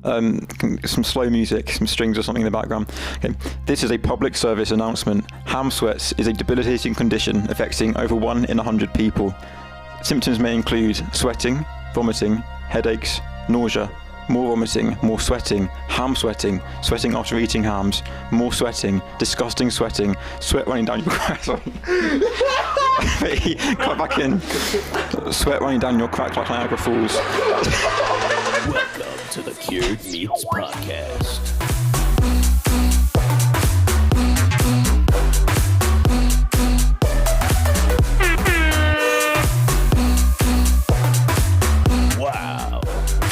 Some slow music, some strings or something in the background. Okay. This is a public service announcement. Ham sweats is a debilitating condition affecting over 1 in 100 people. Symptoms may include sweating, vomiting, headaches, nausea, more vomiting, more sweating, ham sweating, sweating after eating hams, more sweating, disgusting sweating, sweat running down your crack. Sorry. Cut back in. Sweat running down your crack like Niagara Falls. Welcome to the Cured Meats Podcast. Wow.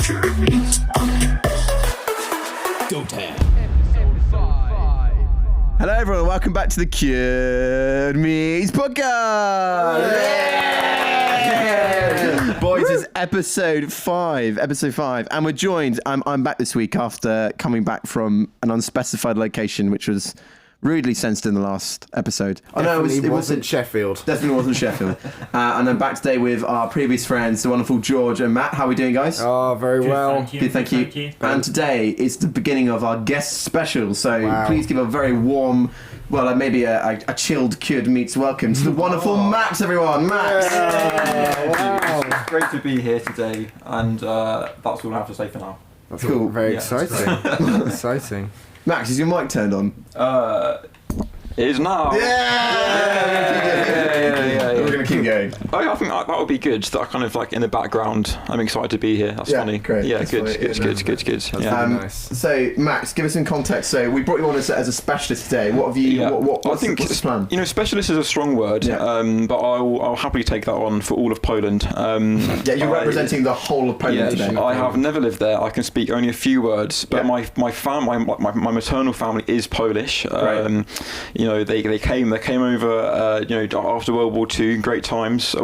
Cured Meats Podcast. Go Tam. Hello everyone, welcome back to the Cured Meats Podcast! Yeah! Boys, it's episode 5, and we're joined, I'm back this week after coming back from an unspecified location, which was rudely censored in the last episode. Oh no, it wasn't Sheffield. Definitely wasn't Sheffield. And I'm back today with our previous friends, the wonderful George and Matt. How are we doing, guys? Oh, very well. Good, thank you. And today is the beginning of our guest special, so please give a very warm, well, maybe a chilled Cured Meats welcome to the wonderful Max, everyone. Max! Wow. It's great to be here today, and that's all I have to say for now. That's cool. Very exciting. Exciting. Max, is your mic turned on? It is now. Yeah. We're going to keep going. I think that would be good. That kind of like in the background. I'm excited to be here. That's funny. Great. Yeah, That's good. Really nice. So, Max, give us some context. So, we brought you on as a specialist today. What have you? What's the plan? You know, specialist is a strong word, but I'll happily take that on for all of Poland. You're representing the whole of Poland today. I have never lived there. I can speak only a few words, but my maternal family is Polish. You know, they came over, after World War II, great times.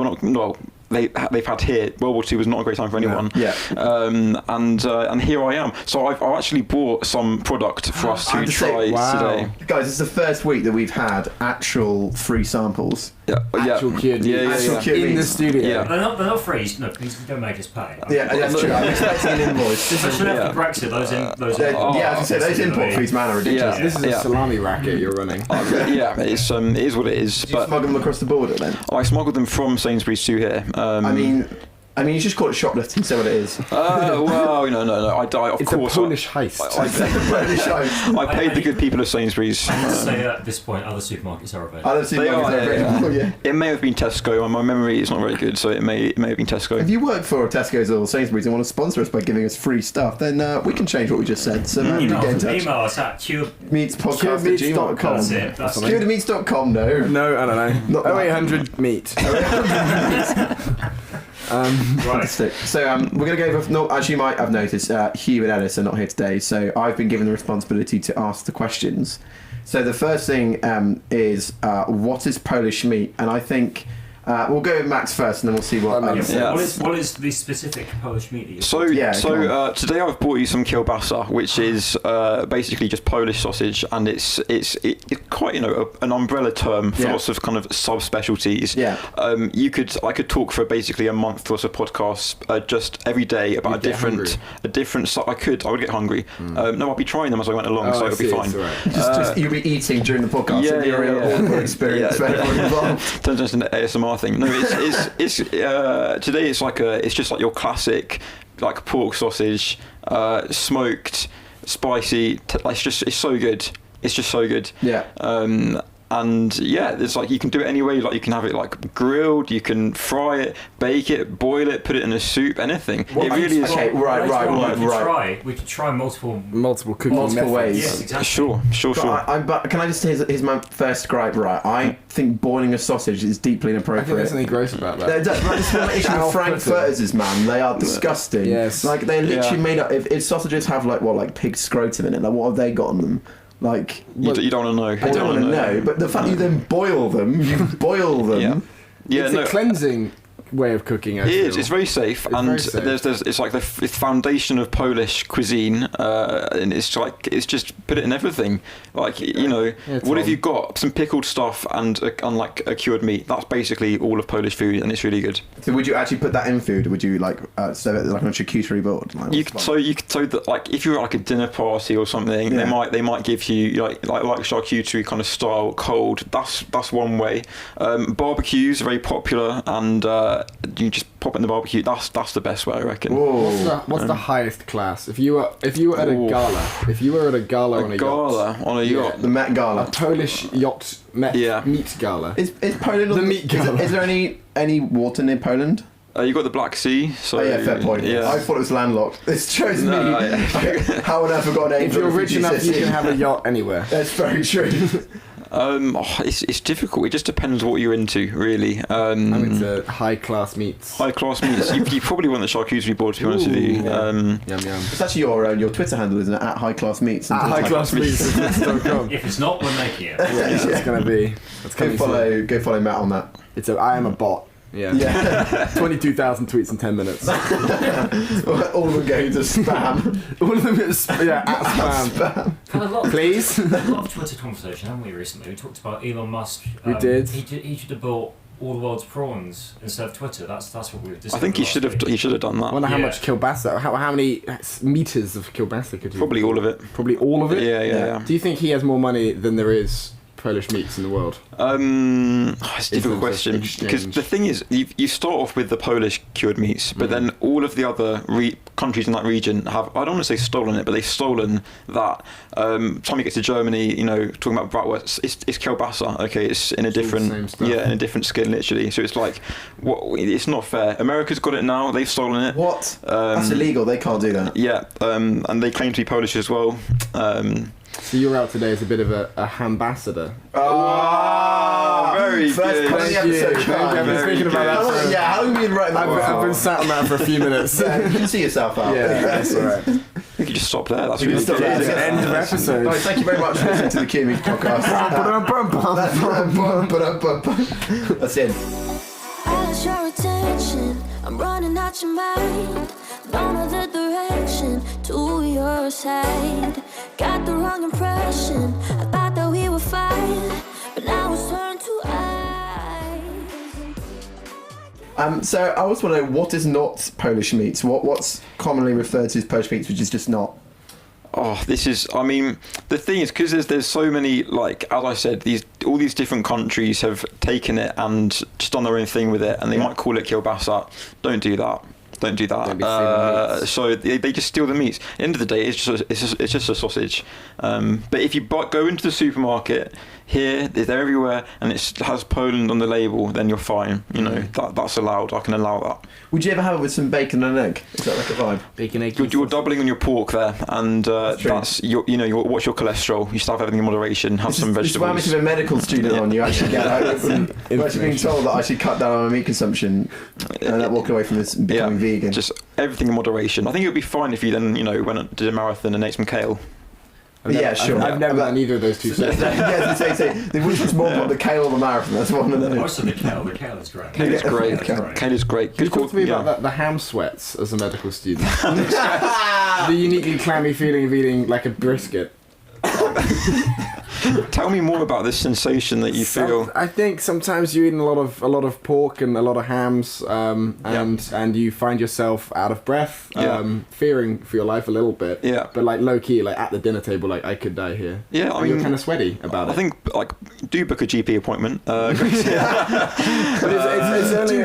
They've had here. World War II was not a great time for anyone. And here I am. So I've actually bought some product for us to try today. Guys, it's the first week that we've had actual free samples. Actual cured meats. In the studio. Yeah. They're not free. No, please don't make us pay. Yeah, that's true. I'm expecting an invoice. Especially after Brexit, those import fees, man, are ridiculous. This is a salami racket you're running. It is what it is. Did you smuggle them across the border then? I smuggled them from Sainsbury's to here. I mean, you just call it shoplifting, say what it is. No. Of course. It's a Polish heist. I paid the good people of Sainsbury's. I would say at this point, other supermarkets are available. It may have been Tesco. My memory is not very good, so it may have been Tesco. If you work for Tesco's or Sainsbury's and want to sponsor us by giving us free stuff, then we can change what we just said. So get in touch. Email us at curedmeatspodcast@gmail.com. That's Curedmeats.com, no. No, I don't know. 0800 meat. Right. So we're going to go with. No, as you might have noticed, Hugh and Ellis are not here today, so I've been given the responsibility to ask the questions. So the first thing is, what is Polish meat? And I think we'll go with Max first, and then we'll see what. What is the specific Polish meat that So today I've brought you some Kielbasa, which is basically just Polish sausage, and it's quite an umbrella term for lots of kind of subspecialties. I could talk for basically a month worth of podcasts just every day about a different. I would get hungry. No, I'll be trying them as I went along, so it'll be fine. Just you'll be eating during the podcast. It'll be a real awkward experience for everyone involved. Turns into an ASMR thing. No, it's today it's just like your classic like pork sausage, smoked, spicy. It's so good. It's just so good. And it's like you can do it any way. Like you can have it like grilled, you can fry it, bake it, boil it, put it in a soup, anything. It really is. Okay, right. We could try multiple cooking ways. Yes, exactly. Sure. But can I just say, here's my first gripe, right? I think boiling a sausage is deeply inappropriate. I think there's something gross about that. That's one issue with Frankfurters, man. They are disgusting. Yes. Like they're literally made up. If sausages have like pig scrotum in it, like what have they got on them? Like you don't want to know. I don't want to know. But the fact you then boil them, it's a cleansing way of cooking. I It feel. is. It's very safe, and very safe. there's it's like the foundation of Polish cuisine, and it's just put it in everything. Like it's what all- if you've got some pickled stuff and like a cured meat? That's basically all of Polish food, and it's really good. So would you actually put that in food? Or would you like serve it like on a charcuterie board? Like, You could so that like if you're at like a dinner party or something, Yeah. they might give you like charcuterie kind of style cold. That's one way. Barbecues are very popular, and you just pop it in the barbecue. That's the best way, I reckon. What's the highest class? If you were at a gala, on a gala yacht, on a yacht. the Met Gala. a Polish yacht meat gala. Is Poland The meat gala. Is there any water near Poland? You got the Black Sea, so Oh yeah, fair point. Yeah. I thought it was landlocked. This shows me yeah. how on earth I got an If you're rich enough, you can have a yacht anywhere. That's very true. It's difficult. It just depends what you're into, really. I'm into high class meats. High class meats. you probably want the charcuterie board, to be honest with you. Yum yum. It's actually your Twitter handle, isn't it? At High Class Meats. At highclassmeats.com. If it's not, we're making it. Yeah, it's gonna be. It's Go coming soon. follow Matt on that. I am a bot. Yeah. 22,000 tweets in 10 minutes. All of them go to spam. All of them is at spam. Had a lot of, Please. a lot of Twitter conversation, haven't we, recently? We talked about Elon Musk. We did. He should have bought all the world's prawns instead of Twitter. That's what we were discussing. I think he should have done that. I wonder how Yeah. much kielbasa. How many meters of kielbasa could you? Probably all of it. Probably all of it. Yeah. Do you think he has more money than there is Polish meats in the world? It's a difficult question, because exchange? the thing is, you start off with the Polish cured meats, but then all of the other countries in that region have, I don't want to say stolen it, but they've stolen that. Time you get to Germany, talking about bratwurst, it's kielbasa, okay, it's in a It's all the different, same stuff. in a different skin, literally. So it's like, it's not fair. America's got it now, they've stolen it. What? That's illegal. They can't do that. Yeah, and they claim to be Polish as well. So you're out today as a bit of a ambassador. Oh, very first good. part of the Thank you. episode, Thank you. Carl. I've been Very thinking about good. that. How long have you been writing that? I've been sat on that for a few minutes. Yeah, you can see yourself out. Yeah, that's all right. We could just stop there, that's We can really stop good. there. End of episode. Right, thank you very much for listening to the Kiwi podcast. That's it. I lost your attention. I'm running out your mind. None of the direction to your side. Got the wrong impression. I thought that we were fine, but now it's turned to ice. So I also want to know, what is not Polish meats? What's commonly referred to as Polish meats, which is just not? Oh, the thing is, because there's so many, like, as I said, all these different countries have taken it and just done their own thing with it, and they might call it kielbasa. Don't do that. Don't do Don't be that. stealing meats. So they just steal the meats. At the end of the day, it's just a sausage. But if you go into the supermarket here, they're everywhere, and it has Poland on the label, then you're fine. That's allowed. I can allow that. Would you ever have it with some bacon and an egg? Is that like a vibe? Bacon, egg. You're doubling on your pork there, and true. that's your what's your cholesterol? You start having everything in moderation. Have some This is why I'm vegetables. a medical student on. You actually get you're actually being told that I should cut down on my meat consumption and not walk away from this becoming vegan. Just everything in moderation. I think it would be fine if you then went and did a marathon and ate some kale. Yeah, sure. I've never done either of those two things. Yeah, say which one's more important, the kale or the marathon? That's one of them. Also, the kale. The kale is great. Kale is great. Kale. Kale is great. Could you talk to me yeah. about the ham sweats as a medical student? The uniquely clammy feeling of eating like a brisket. Tell me more about this sensation that you feel. I think sometimes you're eating a lot of pork and a lot of hams, and you find yourself out of breath, fearing for your life a little bit. Yeah. But like low key, like at the dinner table, like I could die here. Yeah, I And you're mean, kind of sweaty about it. I think do book a GP appointment. But it's only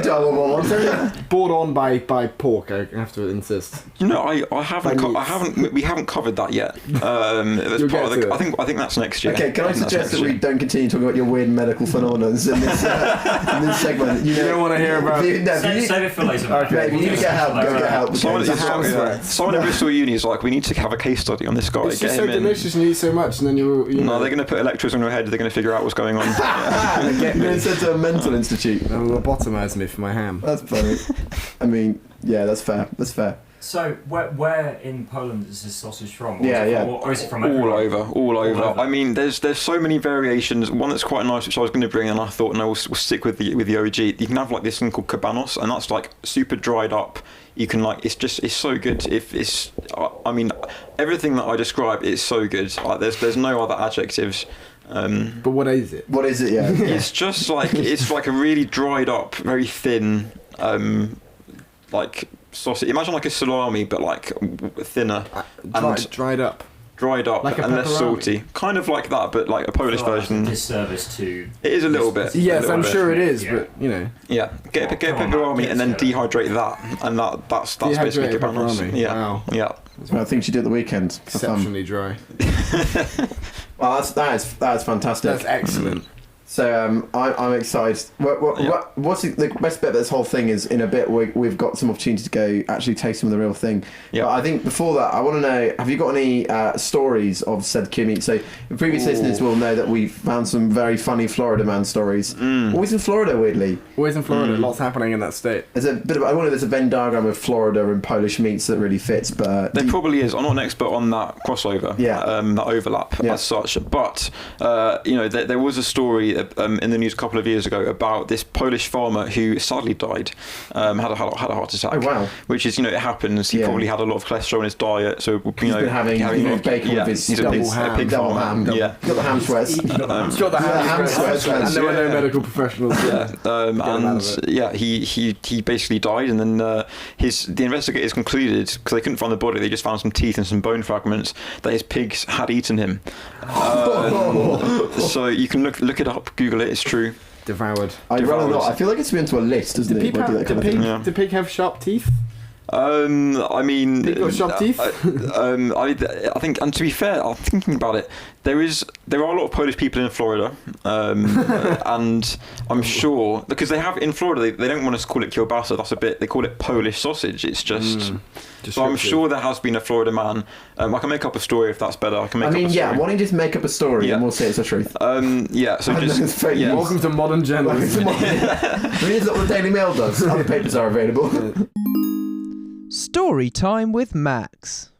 brought on by pork. I have to insist. I haven't. We haven't covered that yet. That's You'll part of get to the. it. I think that's next year. Okay, can I suggest that we don't continue talking about your weird medical phenomena in this segment? You don't want to hear about. Save it for later. Okay, if you need to get help, go get help. Someone Okay. someone at Bristol Uni is like, we need to have a case study on this guy. It's Get just so him in. delicious and you eat so much, and then you No, know. they're going to put electrodes on your head. They're going to figure out what's going on. You're going to send to a mental institute. They'll lobotomise me for my ham. That's funny. I mean, yeah, that's fair. That's fair. So where in Poland is this sausage from? Or is it from all everywhere? all over. I mean, there's so many variations. One that's quite nice, which I was going to bring, and I thought, no, we'll stick with the OG. You can have like this thing called cabanos, and that's like super dried up. You can like, it's so good. If it's, I mean, everything that I describe is so good. Like, there's no other adjectives. But what is it? What is it? Yeah. It's just like a really dried up, very thin, like sausage. Imagine like a salami, but like thinner and dried up. Like and less salty, kind of like that, but like a Polish version. Disservice to. It is a little bit. Yes, I'm sure it is, but you know. Yeah, get a pepperoni and then dehydrate that, and that's basically cabanos. Yeah, wow. Yeah. Well, things you do at the weekend. Exceptionally dry. Well, that's fantastic. That's excellent. So I'm excited. What's the best bit of this whole thing is in a bit we've got some opportunity to go actually taste some of the real thing. Yeah. But I think before that I want to know, have you got any stories of said Kimmy? So the previous listeners will know that we found some very funny Florida man stories. Always in Florida, weirdly. Always in Florida. Lots happening in that state. There's a bit of, I wonder if there's a Venn diagram of Florida and Polish meats that really fits, but there probably is. I'm not an expert on that crossover, that overlap as such. But there was a story in the news a couple of years ago about this Polish farmer who sadly died, had a heart attack. Oh wow! Which is, it happens. He probably had a lot of cholesterol in his diet, so he's been having bacon with his double ham. Yeah, got the ham sweats. Got the ham sweats. And there were no medical professionals. He basically died, and then the investigators concluded, because they couldn't find the body, they just found some teeth and some bone fragments, that his pigs had eaten him. So you can look it up, Google it. It's true. Devoured. I'd rather not. I feel like it's been to a list, doesn't it? Do pig have sharp teeth? I mean, Pig got sharp teeth? I think, and to be fair, I'm thinking about it. There are a lot of Polish people in Florida, and I'm sure because they have in Florida they don't want us to call it kielbasa. They call it Polish sausage. It's just. So I'm sure there has been a Florida man. I can make up a story if that's better. Why don't you just make up a story and we'll say it's the truth. So welcome to modern journalism. I mean, it's what the Daily Mail does. Other papers are available. Story time with Max.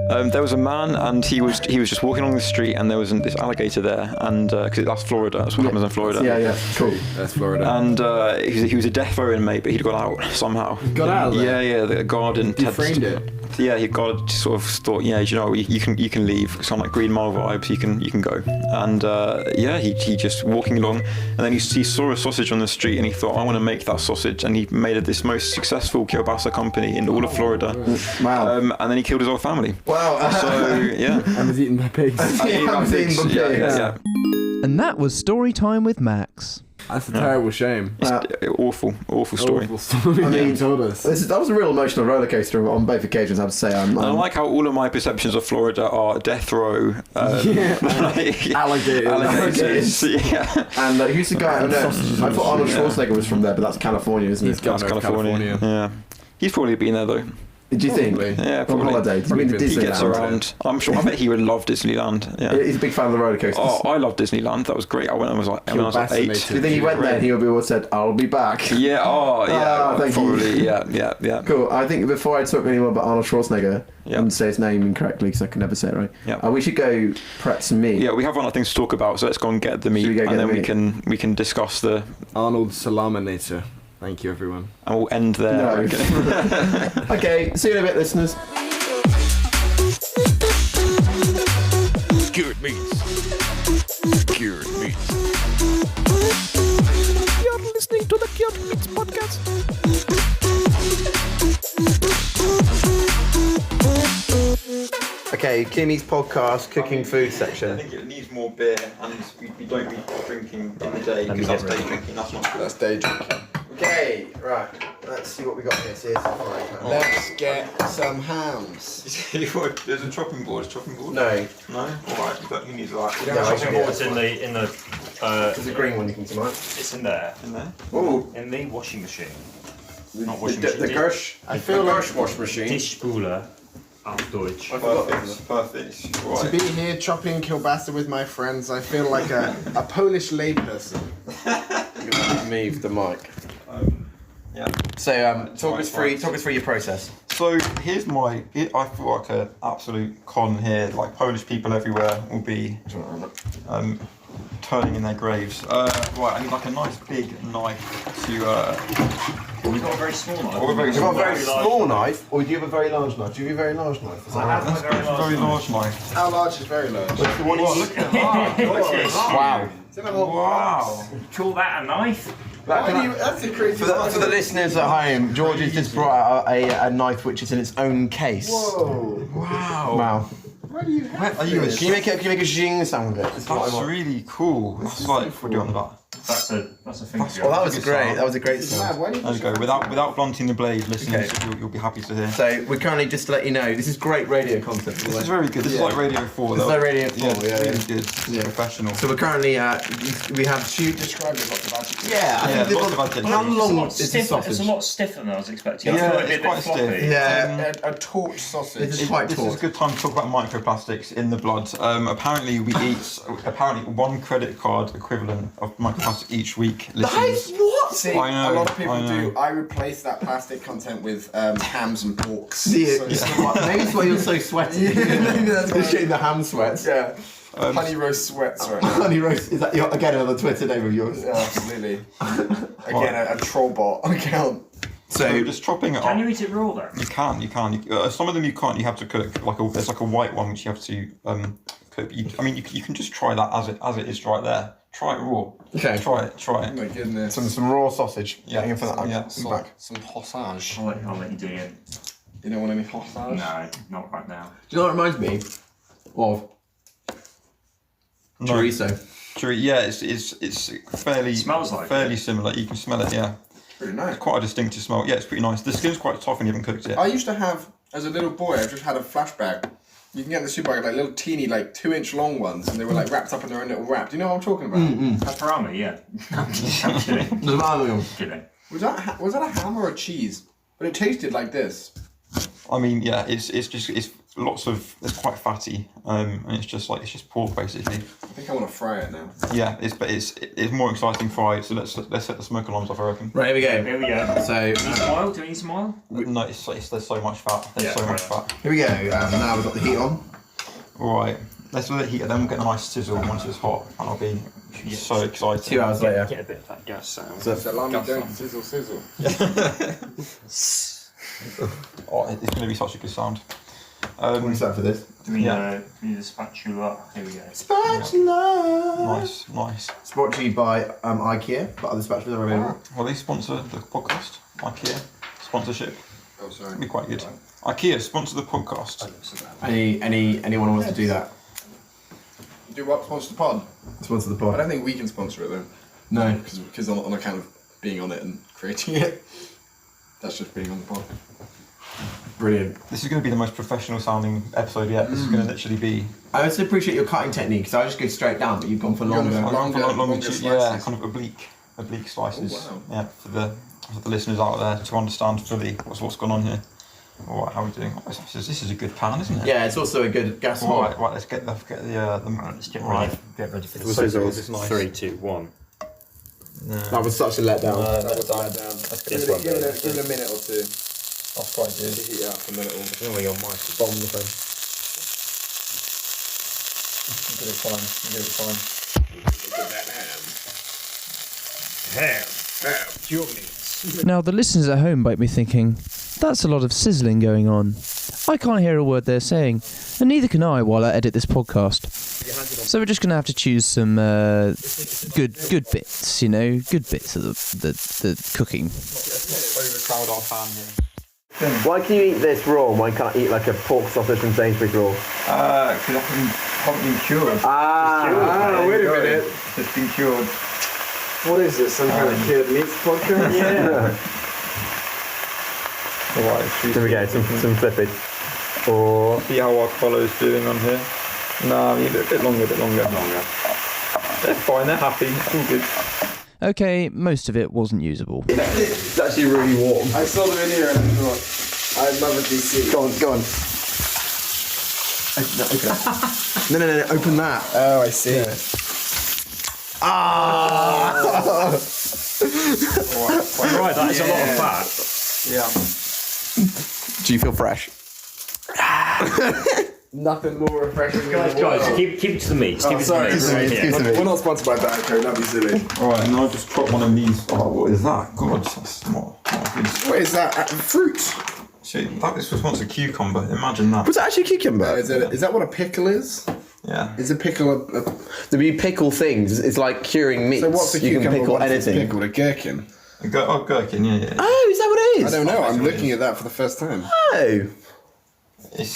There was a man, and he was just walking along the street, and there was this alligator there, and because that's Florida, that's what happens in Florida. Yeah, cool. That's Florida. And he was a death row inmate, but he'd got out somehow. Got out? Yeah. The guard and framed it. Yeah, he got sort of thought, you can leave. It's kind of like Green Mile vibes. You can go. And he just walking along, and then he saw a sausage on the street, and he thought, I want to make that sausage, and he made this most successful kielbasa company in all of Florida. Wow. And then he killed his whole family. Wow. So yeah. And was eaten by pigs. Yeah. And that was Story Time with Max. That's a terrible shame. Awful story. Awful story. You told us. That was a real emotional rollercoaster on both occasions, I have to say. I like how all of my perceptions of Florida are death row. Alligators. Yeah. And who's the guy? I thought Arnold Schwarzenegger was from there, but that's California, isn't it? That's California. Yeah. He's probably been there though. Do you think? Yeah, probably. On holiday. He gets around. I'm sure. I bet he would love Disneyland. Yeah. He's a big fan of the roller coasters. Oh, I love Disneyland. That was great. I went when I was like 8. Do you think he went there and he would have said, "I'll be back"? Yeah. Oh, yeah. Thank probably. you. Yeah. Cool. I think before I talk anymore about Arnold Schwarzenegger and say his name incorrectly because I can never say it right. Yeah. We should go prep some meat. Yeah, we have one other things to talk about, so let's go and get the meat, and then we can discuss the Arnold Salaminator. Thank you, everyone. And we'll end there. No. Okay, see you in a bit, listeners. Cured meats. Cured meats. You're listening to the Cured Meats podcast. Okay, Kimmy's podcast, cooking food section. I think it needs more beer, and we don't be drinking in the day because that's day drinking. That's not good. That's day drinking. Okay, right. Let's see what we got here. So Let's get some hams. There's a chopping board. No. No. All right. Who needs that? Chopping board's in the. There's a green one you can see, mine. It's in there. In there. Oh. In the washing machine. Not The washing machine. Gersh. I feel the like Gersh wash machine. Tischspüler auf Deutsch. Perfect. Right. to be here chopping kielbasa with my friends. I feel like a Polish layperson. You're gonna give me the mic. Yeah. So talk us through your process. So here's I feel like an absolute con here. Like Polish people everywhere will be turning in their graves. Right, I need like a nice big knife to. We've got a very small knife. You've got a very small knife, or do you have a very large knife? Do you have a very large knife? I have a very large knife. How large is very large? What's the one Look at that! Wow. Wow! Call that a knife? That's a crazy. For the listeners at home, George has just brought out a knife which is in its own case. Whoa. Wow. Where do you have Are you Can you make a zing sound with it? That's really cool. That's like we're doing that. That's a thing. Well, that was great. That was a great sound. Why do you There you go. Without blunting the blade, listeners, you'll be happy to hear. So we're currently, just to let you know, this is great radio content. This is very good. This is like Radio 4. This is like Radio 4, Yeah, yeah. really good. It's professional. So we're currently we have describe it lots of adjectives? Lots of adjectives. How long It's is the sausage? It's a lot stiffer than I was expecting. Yeah, I thought it'd be it's a bit quite stiff. floppy. Yeah. A torch sausage. This is quite This taut. is a good time to talk about microplastics in the blood. Apparently, we eat one credit card equivalent of microplastic each week. Listeners. What? See, I know, a lot of people I know. do. I replace that plastic content with hams and porks. See it. So- Maybe it's why you're so sweaty. Maybe that's You're why. shitting the ham sweats. Yeah. Honey roast sweats right now. Honey roast. Is that again another Twitter name of yours? Yeah, absolutely. Again, a troll bot account. So just chopping it Can up. you eat it raw though? You can. Some of them you can't. You have to cook. There's like a white one which you have to cook. You can just try that as it is right there. Try it raw. Okay. Try it. Oh my goodness. Some raw sausage. Yeah. Getting in for that. Yeah. Some back. Some sausage. I'll let you dig in. You don't want any sausage? No, not right now. Do you know what it reminds me of? No. Chorizo. Yeah, it's fairly Smells like fairly similar. You can smell it. Yeah, Pretty nice. quite a distinctive smell. Yeah, it's pretty nice. The skin's quite tough when you haven't cooked it. I used to have, as a little boy, I just had a flashback. You can get in the supermarket like little teeny, like 2-inch long ones, and they were like wrapped up in their own little wrap. Do you know what I'm talking about? Pepperami, yeah. I'm kidding. There's one Kidding. Was that a ham or a cheese? But it tasted like this. I mean, yeah, it's quite fatty, and it's just pork basically. I think I want to fry it now. Yeah, it's more exciting fried. So let's set the smoke alarms off. I reckon. Right, here we go. Here we go. So Need some oil? Do we need some oil? No, there's so much fat. There's so much fat. here we go. Now we've got the heat on. All right, let's let it heat, and then we'll get a nice sizzle once it's hot, and I'll be so excited. 2 hours later. Get a bit of that gas sound. So, Salami don't sizzle sizzle. Oh, it's going to be such a good sound. what's that for this? Do we Yeah. need a spatula? Here we go. Spatula. Nice. It's brought to you by IKEA, but other spatulas are available. Well, they sponsor the podcast. IKEA sponsorship. Oh, sorry. It'd be quite good. IKEA sponsor the podcast. Anyone who wants to do that? Do what? Sponsor the pod? Sponsor the I pod. don't think we can sponsor it though. No. Because on account of being on it and creating it. That's just being on the pod. Brilliant. This is going to be the most professional sounding episode yet. This is going to literally be I also appreciate your cutting technique, because I just go straight down, but you've gone for longer. Longer slices. kind of oblique slices. Oh, wow. Yeah, for the listeners out there to understand fully what's going on here. All right, how are we doing? Oh, this is a good pan, isn't it? Yeah, it's also a good gas All hob. right, let's get the Let's get ready for the scissors. It's nice. 3, 2, 1. That was such a letdown. Let's get This this one. Give it a minute or two. That's quite good. Heat it up and then it will. Anyway, your mic is Bomb the phone. Give it time. Look at that ham. Ham. Now, the listeners at home might be thinking, that's a lot of sizzling going on. I can't hear a word they're saying, and neither can I while I edit this podcast. So we're just going to have to choose some good bits, good bits of the cooking. Overcrowd our pan here. Why can you eat this raw and why can't I eat like a pork sausage from Sainsbury's raw? Because I haven't been cured. Wait a minute. It's been cured. What is this? Some kind of cured meats podcast? Yeah. Alright, There we go, some flippage. Or see how our collar's doing on here. No, a bit longer. They're fine, they're happy, it's all good. Okay, most of it wasn't usable. it's actually really warm. I saw them in here and I thought, I'd love a DC. Go on. Open it. No, open that. Oh, I see. Ah! Right, that is a lot of fat. Yeah. Do you feel fresh? Nothing more refreshing. Guys, keep it to the meats. Keep it to the meats. Right here. We're not sponsored by Diet Coke, that'd be silly. Alright, and I'll just chop one of these. Oh, what is that? God, that's not good. What is that? Fruit? See, this was once a cucumber. Imagine that. Was it actually a cucumber? Is that what a pickle is? Yeah. Is a pickle You pickle things. It's like curing meats. So what's a You cucumber? can pickle What's anything. pickled? A gherkin? Gherkin, yeah. Oh, is that what it is? I don't know. I'm what it looking is. at that for the first time. Oh. It's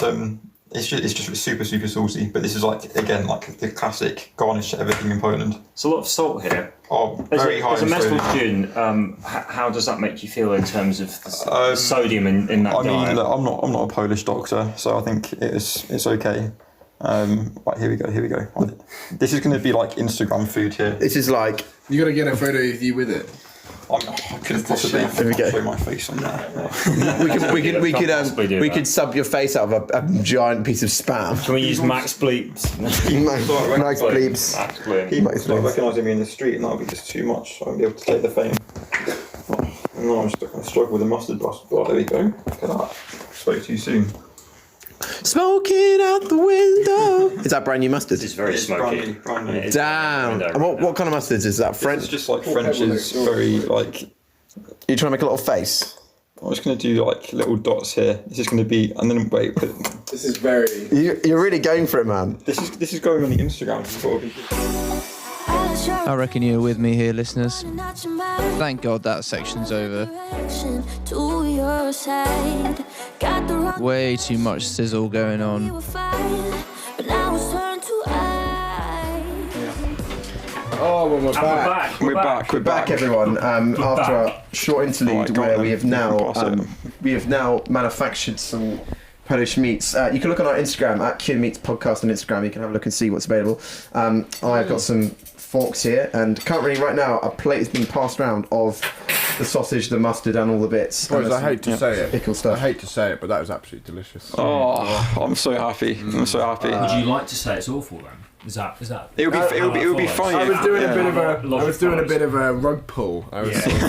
just super saucy. But this is like again like the classic garnish to everything in Poland. It's a lot of salt here. Oh, very high As a in medical sodium. student, how does that make you feel in terms of the sodium in that I mean, diet? look, I'm not a Polish doctor, so I think it's okay. Right, here we go. This is going to be like Instagram food here. This is like. You gotta get a photo of you with it. I couldn't possibly There we go. show my face on there. We could sub your face out of a giant piece of spam. Can we use max bleeps? Nice bleeps. Max bleeps. People start recognising me in the street, and that'll be just too much. I won't be able to take the fame. No, I'm just going to struggle with the mustard dust. But there we go. Look at that. Spoke too soon. Smoking out the window. Is that brand new mustard? This is very It's smoky. brand new. It is Damn. brand And new. what kind of mustards is that? It's French? just like French's very like. You trying to make a little face? I'm just going to do like little dots here. This is going to be, and then wait. This is very. You're really going for it, man. This is going on the Instagram. Probably. I reckon you're with me here, listeners. Thank God that section's over. To your side. Got the wrong Way too much sizzle going we on. were fine, but now it's turned to ice. Oh, well, we're And back. We're back. We're back, everyone. After a short interlude, Alright, go where on we then. have now manufactured some Polish meats. You can look on our Instagram at Kielmeats Podcast on Instagram. You can have a look and see what's available. I've got some forks here, and currently, right now, a plate is being passed around of the sausage, the mustard, and all the bits. Boys, And I hate to say it. pickle stuff. I hate to say it, but that was absolutely delicious. Oh, I'm so happy. I'm so happy. Would you like to say it's awful then? Is that? It would be fine. I was doing yeah. a bit of a rug pull. I was sort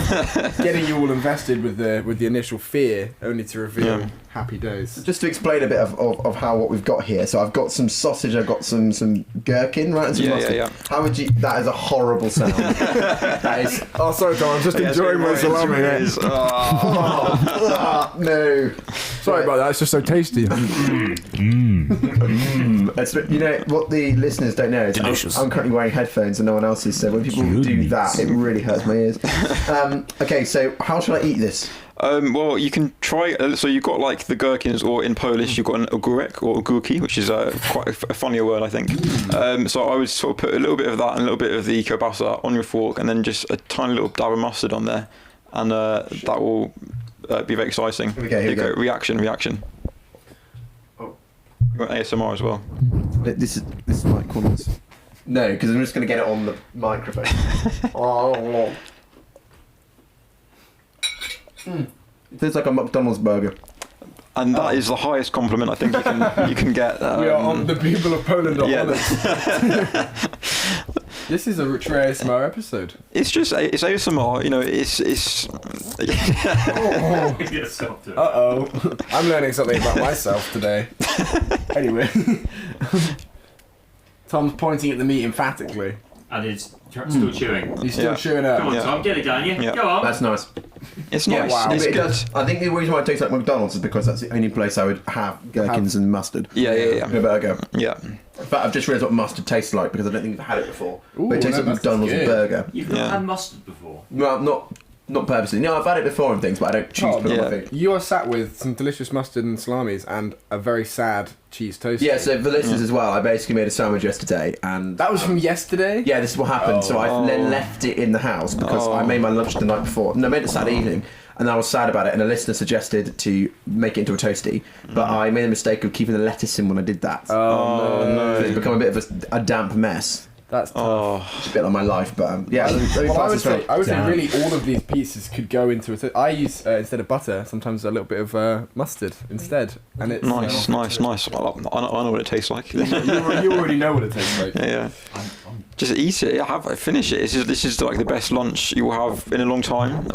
of getting you all invested with the initial fear, only to reveal happy days. Just to explain a bit of what we've got here. So I've got some sausage, I've got some gherkin, right? And some mustard. Yeah. How would you? That is a horrible sound. That is. Oh, sorry, Tom. I'm just enjoying my salami. No. Sorry about that. It's just so tasty. It's, you know what the listeners don't know is I'm currently wearing headphones and no one else is. So when people do that, it really hurts my ears. Okay, so how should I eat this? Well, you can try. So you've got like the gherkins, or in Polish you've got an ogórek or ogórki, which is quite a funnier word, I think. So I would sort of put a little bit of that and a little bit of the kielbasa on your fork, and then just a tiny little dab of mustard on there, and that will be very exciting. Here we go. Reaction. Oh. You want ASMR as well? This is my corners. No, because I'm just going to get it on the microphone. It tastes like a McDonald's burger. And that is the highest compliment I think you can get. We are on the people of Poland are yeah. honest. This is a true ASMR episode. It's ASMR, you know. It's. Uh-oh. I'm learning something about myself today. Anyway. Tom's pointing at the meat emphatically. And it's still chewing. He's still chewing up. Come on, Yeah. Tom, get it going. Yeah. Go on. That's nice. It's nice. wow. It's It good. does, I think the reason why it tastes like McDonald's is because that's the only place I would have gherkins and mustard Yeah. in a burger. Yeah. But I've just realised what mustard tastes like because I don't think I've had it before. Ooh, but it tastes no, like McDonald's mustard's burger. You've not Yeah. had mustard before. Well, not purposely. No, I've had it before and things, but I don't choose to put it on my yeah. food. You are sat with some delicious mustard and salamis and a very sad cheese toast. Yeah, so for listeners as well, I basically made a sandwich yesterday and... That was from yesterday? Yeah, this is what happened. So I then left it in the house because I made my lunch the night before. No, I made it Saturday evening. And I was sad about it, and a listener suggested to make it into a toasty, but I made the mistake of keeping the lettuce in when I did that. Oh, no. So it's become a bit of a damp mess. That's tough. Oh. It's a bit like my life, but yeah. let me Well, pass I would this say round. really all of these pieces could go into a I use, instead of butter, sometimes a little bit of mustard instead. And it's Nice. I know what it tastes like. You already know what it tastes like. Yeah. I'm Just eat it. Yeah, finish it. This is like the best lunch you will have in a long time.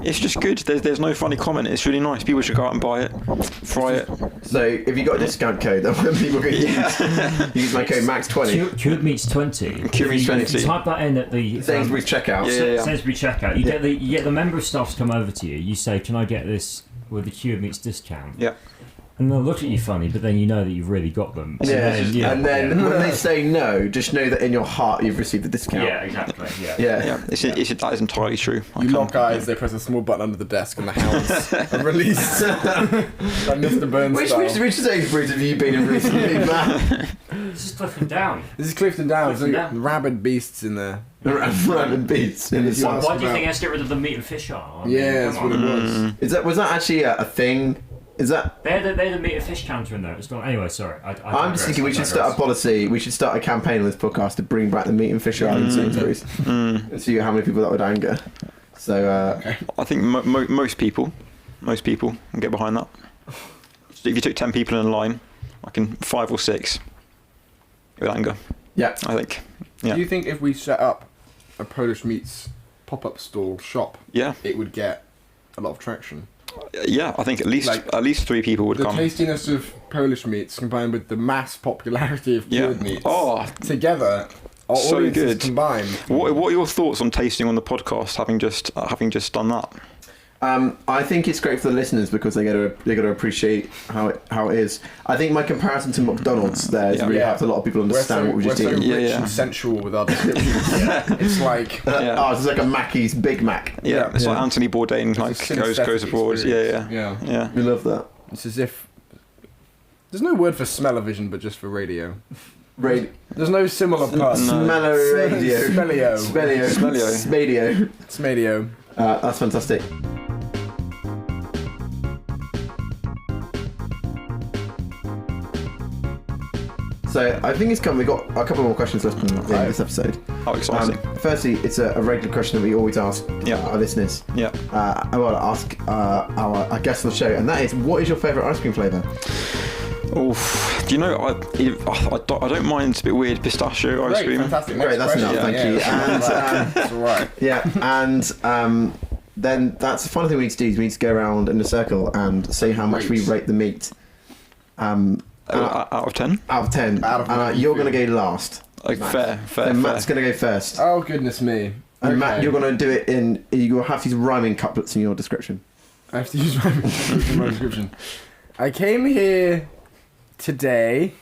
It's just good. There's no funny comment. It's really nice. People should go out and buy it, fry it. So if you got a discount code, then when people go use my code Max20. Cured Meats 20. Cured Meats 20. If you type that in at the Sainsbury's checkout. Sainsbury's checkout. You get the member of staff to come over to you. You say, "Can I get this with the Cured Meats discount?" Yeah. And they'll look at you funny, but then you know that you've really got them. So And then when they say no, just know that in your heart you've received the discount. Yeah, exactly. Yeah. Yeah. That is entirely true. You lock eyes, they press a small button under the desk, and the hounds are released. Like Mr. Burns Which style. Sainsbury's have you been in recently, Matt? This is Clifton Down. This is Clifton Downs. Clifton There's Down. rabid beasts in there. Random beats in the If you sun. ask Why do you about- think I has to get rid of the meat and fish are? I mean, Yeah, that's come what on. it was. Was that actually a thing? Is that? They're the meat and fish counter in there. It's not. Anyway, sorry. I'm just thinking we should start a policy. We should start a campaign on this podcast to bring back the meat and fish aisle in Sainsbury's and see how many people that would anger. So I think most people can get behind that. So if you took 10 people in a line, like in 5 or 6, it would anger. yeah, I think. Yeah. Do you think if we set up a Polish meats pop-up stall shop, Yeah. it would get a lot of traction? Yeah. I think at least 3 people would The come. tastiness of Polish meats combined with the mass popularity of cured meats together, our so audiences good. combined. What are your thoughts on tasting on the podcast? Having just done that. I think it's great for the listeners because they get to appreciate how it is. I think my comparison to McDonald's there is really helped a lot of people understand what we just We're eaten. so rich and sensual with our descriptions. It's like it's like a Mackey's Big Mac. Yeah, it's like Anthony Bourdain a like synesthetic goes abroad. experience. Yeah. We love that. It's as if there's no word for smell-o-vision, but just for radio. There's no similar part. Smell-o-radio. Smellio. Smelio. Smelio. That's fantastic. So I think it's come. We've got a couple more questions left in this episode. How exciting. Firstly, it's a regular question that we always ask our listeners. Yeah. I want to ask our guests on the show, and that is, what is your favourite ice cream flavour? Oof. Do you know, I don't mind. It's a bit weird. Pistachio ice cream. Fantastic. Great, that's enough. Thank you. And That's all right. yeah, and then that's the final thing we need to do. Is we need to go around in a circle and say how much we rate the meat. Out of 10. Out of 10. And you're going to go last. Like Matt. fair. Then Matt's going to go first. Oh goodness me. And Matt, Okay. you're going to do it in. You'll have to use rhyming couplets in your description. I have to use my description. I came here today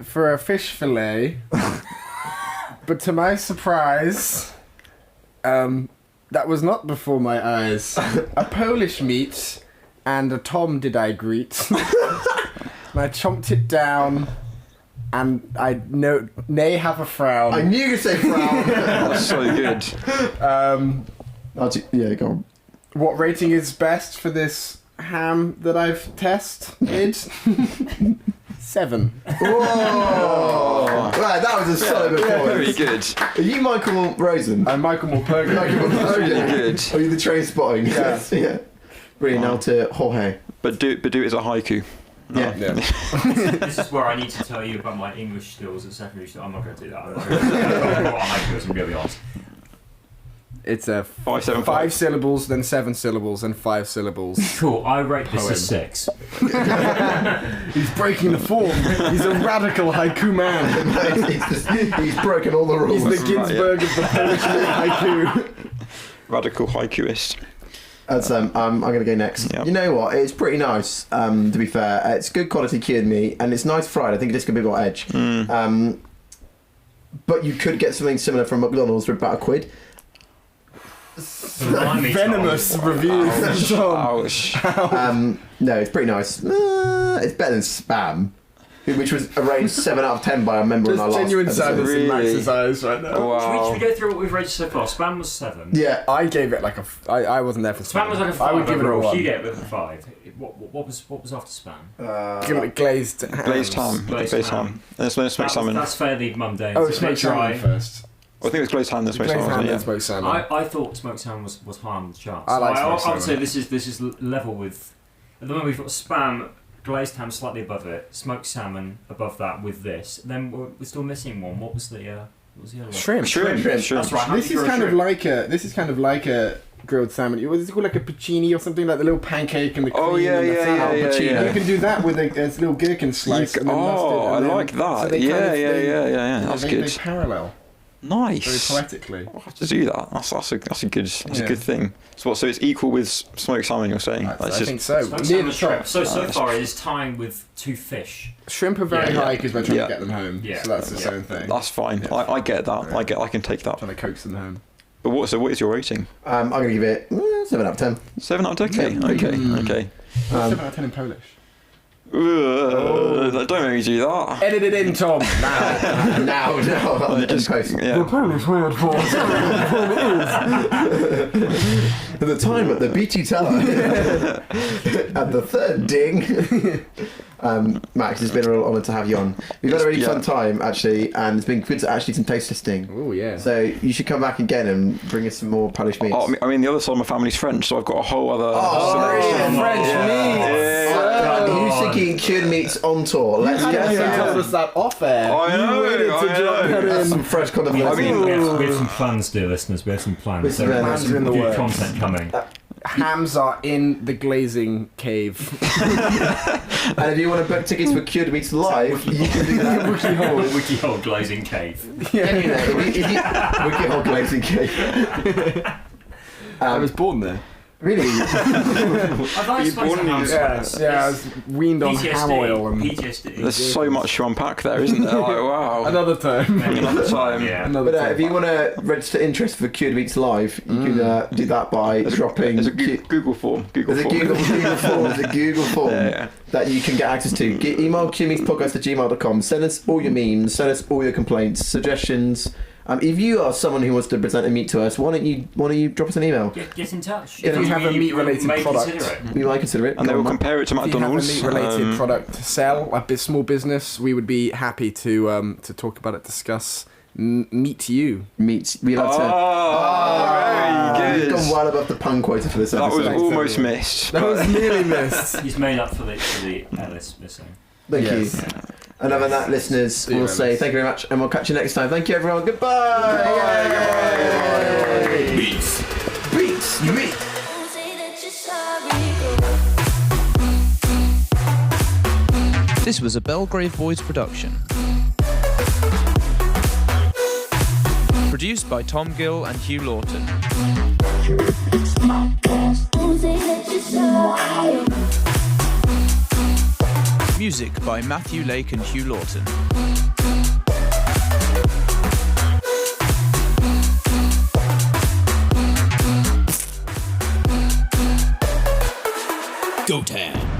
for a fish fillet, but to my surprise, that was not before my eyes. A Polish meat and a Tom did I greet. And I chomped it down, and I nay have a frown. I knew you'd say frown. That's so good. Yeah, go on. What rating is best for this ham that I've tested? 7. Whoa! Right, that was a solid Very performance. good. Are you Michael Rosen? I'm Michael Mulpergan. Really good. Are you the train spotting? Yeah. Yeah. Brilliant. Now to Jorge. But do it as a haiku. Yeah. This is where I need to tell you about my English skills at secondary school. I'm not going to do that. I'm not going to know what I do, I'm going to be honest. It's a 575. 5 syllables, then 7 syllables, and 5 syllables. Cool, I rate this Poem. as 6. He's breaking the form. He's a radical haiku man. He's broken all the rules. He's the Ginsberg of the Polish haiku. Radical haikuist. That's, I'm going to go next. Yep. You know what? It's pretty nice, to be fair. It's good quality cured meat, and it's nice fried. I think this could be a bit more edge. But you could get something similar from McDonald's for about £1. Venomous review from Tom. Ouch. No, it's pretty nice. It's better than Spam, which was arranged 7 out of 10 by a member in our Just last genuine episode. sadness in Really? Max's eyes right now. Wow. Should we go through what we've rated so far? Spam was 7. Yeah. I gave it like a. I wasn't there for Spam was like a 5. I would give it a overall. 1. You gave it a 5. What was after Spam? Give it glazed ham. Glazed ham. Glazed Glazed ham. ham. And smoked salmon. That's fairly mundane. Oh, It's it's a bit smoked salmon first. I think it was glazed ham. Then smoked Glazed salmon. ham, Yeah. then smoked salmon. I thought smoked salmon was high on the charts. I like smoked I would say salmon. this is level with. At the moment we've got Spam, glazed ham slightly above it, smoked salmon above that with this. Then we're still missing one. What was the other one? Shrimp. Shrimp. That's right. How This do you is do a kind of shrimp? like a grilled salmon. Was it called like a puccini or something, like the little pancake and the cream? Oh, yeah, and the yeah, salad? yeah, Puccini. yeah. You can do that with a little gherkin slice. And then mustard, I and then, like that. so they Yeah, kind of- yeah, they- yeah. That's they, good. They parallel Nice. very poetically. I'll have to do that. That's a good thing. So it's equal with smoked salmon, you're saying? I That's just think so. Smoked Near salmon the shrimp. top. So that's- far it is tying with 2 fish. Shrimp are very Yeah, high because we're trying yeah. to get them home. Yeah. So that's its own thing. that's fine. Yeah. I get that. Yeah. I can take that. Trying to coax them home. But what is your rating? I'm going to give it 7 out of 10. 7 out of 10. Okay. Okay. 7 out of 10 in Polish. Don't make me do that. Edit it in, Tom. Now. now, They just- post. yeah. Polish word for At the time at the BT Tower, at the third ding. Max, it's been a real honour to have you on. We've had a really fun time, actually, and it's been good to actually some taste testing. Oh yeah. So you should come back again and bring us some more Polish meats. Oh, I mean, the other side of my family's French, so I've got a whole other. brilliant. French meat. Who's thinking cured meats on tour? Let's You get haven't that. told us that off air. I know, You waited to I drop know. that That's in. some fresh content. I mean- We have some plans, dear listeners. We have some plans. With some There plans is some in the good works. content coming. Hams are in the glazing cave. And if you want to book tickets for Cured Meats Live, you can do that. Wiki hole glazing cave. Yeah, you know, if you Wicked Hole Glazing Cake. I was born there. Really? I've always born spoken in ham the- sweats. Yeah, I was weaned on ham oil and PTSD. There's so much to unpack there, isn't there? Like, wow. another time. Another time. Yeah. Another But time. if you want to register interest for Cured Meats Live, you can do that by dropping. There's a Google form. There's a Google form. There's a Google form Yeah. that you can get access to. Email curemeatspodcast@gmail.com. Send us all your memes. Send us all your complaints, suggestions. If you are someone who wants to present a meat to us, why don't you drop us an email? Get in touch. If you have a meat-related may product. consider it. We might consider it. And they Go will on, compare it to If you have a McDonald's. meat-related product to sell, a small business, we would be happy to talk about it, discuss, meet you. Meat. We like to. Very We've good. gone well above the pun quota for this That episode. was almost missed. That was nearly missed. He's made up for the Ellis missing. Thank Yes. you. And other than that, listeners, you, we'll say Ellis. thank you very much, and we'll catch you next time. Thank you, everyone. Goodbye. Yay. Beats. Beats. You meat. Say that you're sorry. This was a Belgrave Boys production. Produced by Tom Gill and Hugh Lawton. Say that you're sorry. Music by Matthew Lake and Hugh Lawton. Go Tam.